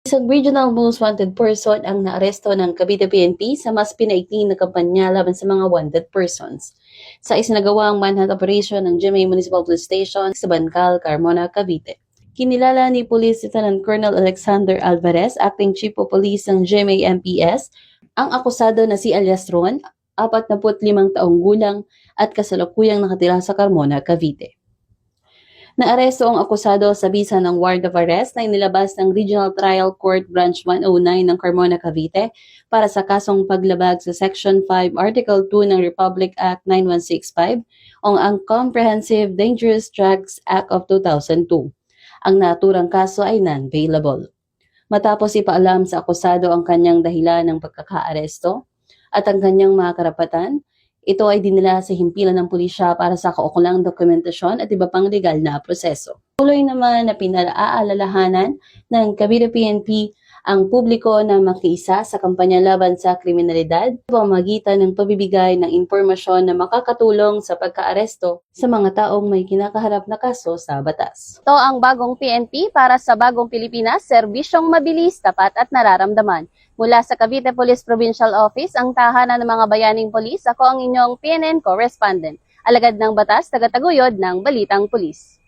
Isang regional most wanted person ang naaresto ng Cavite PNP sa mas pinaigting na kampanya laban sa mga wanted persons. Sa isinagawang manhunt operation ng GMA Municipal Police Station sa Bancal, Carmona, Cavite. Kinilala ni Police Lieutenant Colonel Alexander Alvarez, Acting Chief of Police ng GMA MPS, ang akusado na si alias Ron, 45 taong gulang at kasalukuyang nakatira sa Carmona, Cavite. Naaresto ang akusado sa bisa ng warrant of arrest na inilabas ng Regional Trial Court Branch 109 ng Carmona, Cavite para sa kasong paglabag sa Section 5, Article 2 ng Republic Act 9165 o ang Comprehensive Dangerous Drugs Act of 2002. Ang naturang kaso ay non-bailable. Matapos ipaalam sa akusado ang kanyang dahilan ng pagkakaaresto at ang kanyang mga karapatan, ito ay dinala sa himpilan ng pulisya para sa kaukulang dokumentasyon at iba pang legal na proseso. Tuloy naman na pinaalalahanan ng Cavite PNP ang publiko na makiisa sa kampanya laban sa kriminalidad sa pamamagitan ng pagbibigay ng impormasyon na makakatulong sa pagkaaresto sa mga taong may kinakaharap na kaso sa batas. Ito ang bagong PNP para sa bagong Pilipinas, serbisyong mabilis, tapat at nararamdaman. Mula sa Cavite Police Provincial Office, ang tahanan ng mga bayaning polis, ako ang inyong PNN correspondent. Alagad ng batas, tagataguyod ng Balitang Pulis.